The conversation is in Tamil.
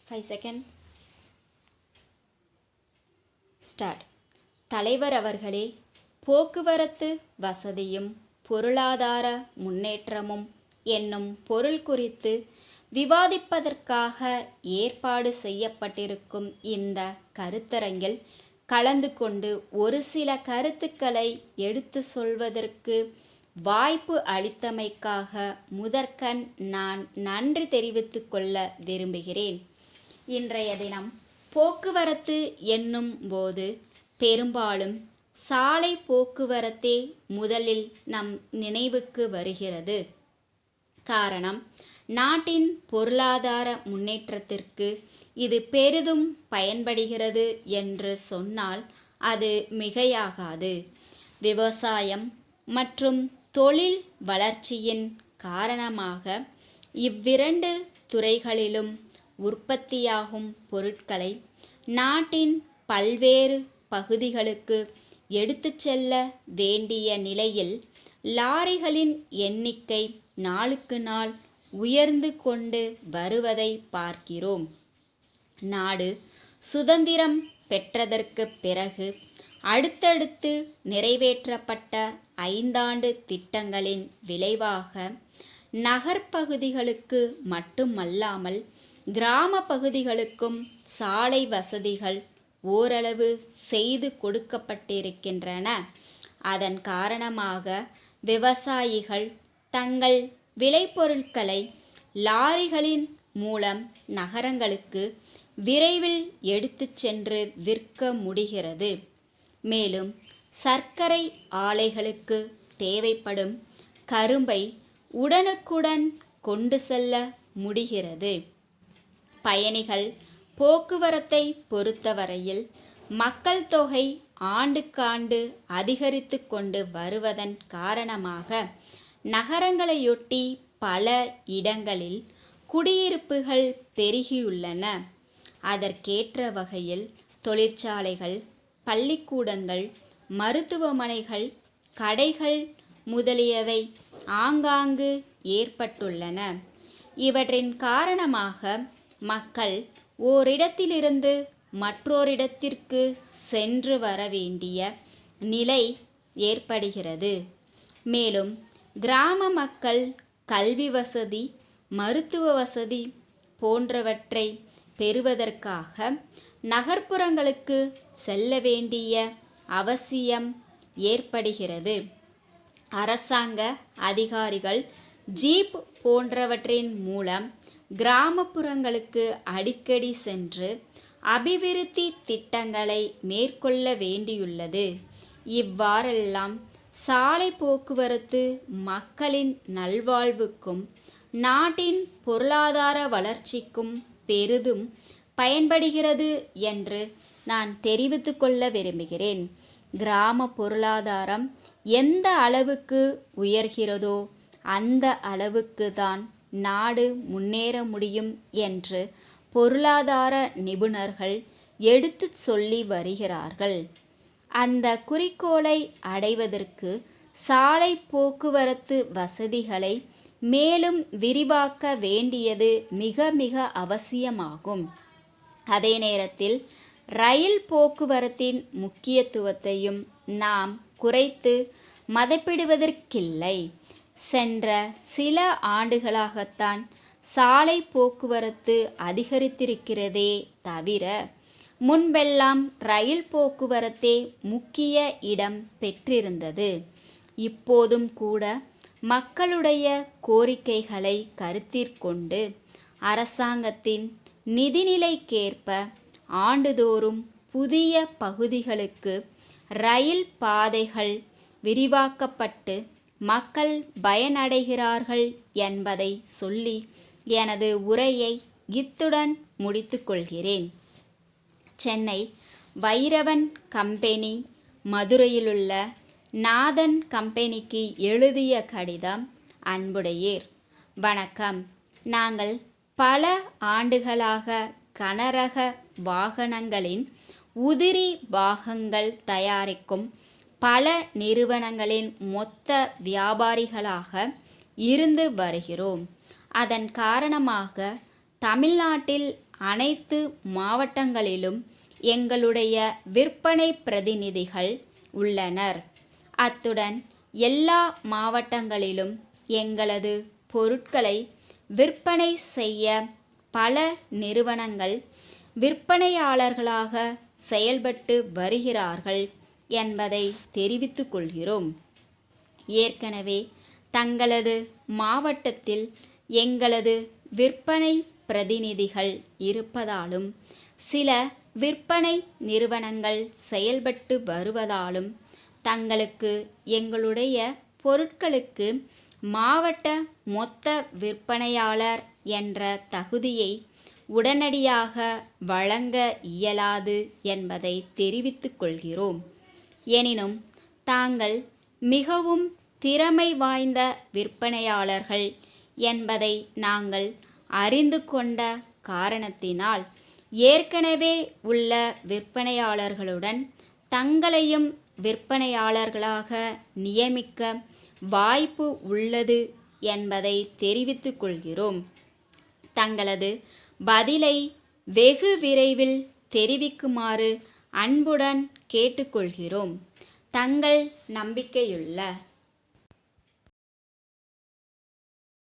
5 செகண்ட் ஸ்டார்ட். தலைவர் அவர்களே, போக்குவரத்து வசதியும் பொருளாதார முன்னேற்றமும் என்னும் பொருள் குறித்து விவாதிப்பதற்காக ஏற்பாடு செய்யப்பட்டிருக்கும் இந்த கருத்தரங்கில் கலந்து கொண்டு ஒரு சில கருத்துக்களை எடுத்து சொல்வதற்கு வாய்ப்பு அளித்தமைக்காக முதற்கண் நான் நன்றி தெரிவித்து கொள்ள விரும்புகிறேன். இன்றைய தினம் போக்குவரத்து என்னும் போது பெரும்பாலும் சாலை போக்குவரத்தே முதலில் நம் நினைவுக்கு வருகிறது. காரணம், நாட்டின் பொருளாதார முன்னேற்றத்திற்கு இது பெரிதும் பயன்படுகிறது என்று சொன்னால் அது மிகையாகாது. விவசாயம் மற்றும் தொழில் வளர்ச்சியின் காரணமாக இவ்விரண்டு துறைகளிலும் உற்பத்தியாகும் பொருட்களை நாட்டின் பல்வேறு பகுதிகளுக்கு எடுத்துச் செல்ல வேண்டிய நிலையில் லாரிகளின் எண்ணிக்கை நாளுக்கு நாள் உயர்ந்து கொண்டு வருவதை பார்க்கிறோம். நாடு சுதந்திரம் பெற்றதற்கு பிறகு அடுத்தடுத்து நிறைவேற்றப்பட்ட 5 ஆண்டு திட்டங்களின் விளைவாக நகர்ப்பகுதிகளுக்கு மட்டுமல்லாமல் கிராம பகுதிகளுக்கும் சாலை வசதிகள் ஓரளவு செய்து கொடுக்கப்பட்டிருக்கின்றன. அதன் காரணமாக விவசாயிகள் தங்கள் விளைபொருட்களை லாரிகளின் மூலம் நகரங்களுக்கு விரைவில் எடுத்துச் சென்று விற்க முடிகிறது. மேலும் சர்க்கரை ஆலைகளுக்கு தேவைப்படும் கரும்பை உடனுக்குடன் கொண்டு செல்ல முடிகிறது. பயணிகள் போக்குவரத்தை பொறுத்தவரையில் மக்கள் தொகை ஆண்டுக்காண்டு அதிகரித்து கொண்டு வருவதன் காரணமாக நகரங்களையொட்டி பல இடங்களில் குடியிருப்புகள் பெருகியுள்ளன. அதற்கேற்ற வகையில் தொழிற்சாலைகள், பள்ளிக்கூடங்கள், மருத்துவமனைகள், கடைகள் முதலியவை ஆங்காங்கு ஏற்பட்டுள்ளன. இவற்றின் காரணமாக மக்கள் ஓரிடத்திலிருந்து மற்றோரிடத்திற்கு சென்று வர வேண்டிய நிலை ஏற்படுகிறது. மேலும் கிராம மக்கள் கல்வி வசதி, மருத்துவ வசதி போன்றவற்றை பெறுவதற்காக நகர்ப்புறங்களுக்கு செல்ல வேண்டிய அவசியம் ஏற்படுகிறது. அரசாங்க அதிகாரிகள் ஜீப் போன்றவற்றின் மூலம் கிராமப்புறங்களுக்கு அடிக்கடி சென்று அபிவிருத்தி திட்டங்களை மேற்கொள்ள வேண்டியுள்ளது. இவ்வாறெல்லாம் சாலை போக்குவரத்து மக்களின் நல்வாழ்வுக்கும் நாட்டின் பொருளாதார வளர்ச்சிக்கும் பெரிதும் பயன்படுகிறது என்று நான் தெரிவித்து கொள்ள விரும்புகிறேன். கிராம பொருளாதாரம் எந்த அளவுக்கு உயர்கிறதோ அந்த அளவுக்கு தான் நாடு முன்னேற முடியும் என்று பொருளாதார நிபுணர்கள் எடுத்து சொல்லி வருகிறார்கள். அந்த குறிக்கோளை அடைவதற்கு சாலை போக்குவரத்து வசதிகளை மேலும் விரிவாக்க வேண்டியது மிக மிக அவசியமாகும். அதே நேரத்தில் ரயில் போக்குவரத்தின் முக்கியத்துவத்தையும் நாம் குறைத்து மதிப்பிடுவதற்கில்லை. சென்ற சில ஆண்டுகளாகத்தான் சாலை போக்குவரத்து அதிகரித்திருக்கிறதே தவிர முன்பெல்லாம் ரயில் போக்குவரத்தே முக்கிய இடம் பெற்றிருந்தது. இப்போதும் கூட மக்களுடைய கோரிக்கைகளை கருத்திற்கொண்டு அரசாங்கத்தின் நிதிநிலைக்கேற்ப ஆண்டுதோறும் புதிய பகுதிகளுக்கு ரயில் பாதைகள் விரிவாக்கப்பட்டு மக்கள் பயனடைகிறார்கள் என்பதை சொல்லி எனது உரையை இத்துடன் முடித்துக்கொள்கிறேன். சென்னை வைரவன் கம்பெனி மதுரையிலுள்ள நாதன் கம்பெனிக்கு எழுதிய கடிதம். அன்புடையீர், வணக்கம். நாங்கள் பல ஆண்டுகளாக கனரக வாகனங்களின் உதிரி பாகங்கள் தயாரிக்கும் பல நிறுவனங்களின் மொத்த வியாபாரிகளாக இருந்து வருகிறோம். அதன் காரணமாக தமிழ்நாட்டில் அனைத்து மாவட்டங்களிலும் எங்களுடைய விற்பனை பிரதிநிதிகள் உள்ளனர். அத்துடன் எல்லா மாவட்டங்களிலும் எங்களது பொருட்களை விற்பனை செய்ய பல நிறுவனங்கள் விற்பனையாளர்களாக செயல்பட்டு வருகிறார்கள் என்பதை தெரிவித்துக் கொள்கிறோம். ஏற்கனவே தங்களது மாவட்டத்தில் எங்களது விற்பனை பிரதிநிதிகள் இருப்பதாலும் சில விற்பனை நிறுவனங்கள் செயல்பட்டு வருவதாலும் தங்களுக்கு எங்களுடைய பொருட்களுக்கு மாவட்ட மொத்த விற்பனையாளர் என்ற தகுதியை உடனடியாக வழங்க இயலாது என்பதை தெரிவித்துக் கொள்கிறோம். எனினும் தாங்கள் மிகவும் திறமை வாய்ந்த விற்பனையாளர்கள் என்பதை நாங்கள் அறிந்து கொண்ட காரணத்தினால் ஏற்கனவே உள்ள விற்பனையாளர்களுடன் தங்களையும் விற்பனையாளர்களாக நியமிக்க வாய்ப்பு உள்ளது என்பதை தெரிவித்துக் கொள்கிறோம். தங்களது பதிலை வெகு விரைவில் தெரிவிக்குமாறு அன்புடன் கேட்டுக்கொள்கிறோம். தங்கள் நம்பிக்கையுள்ள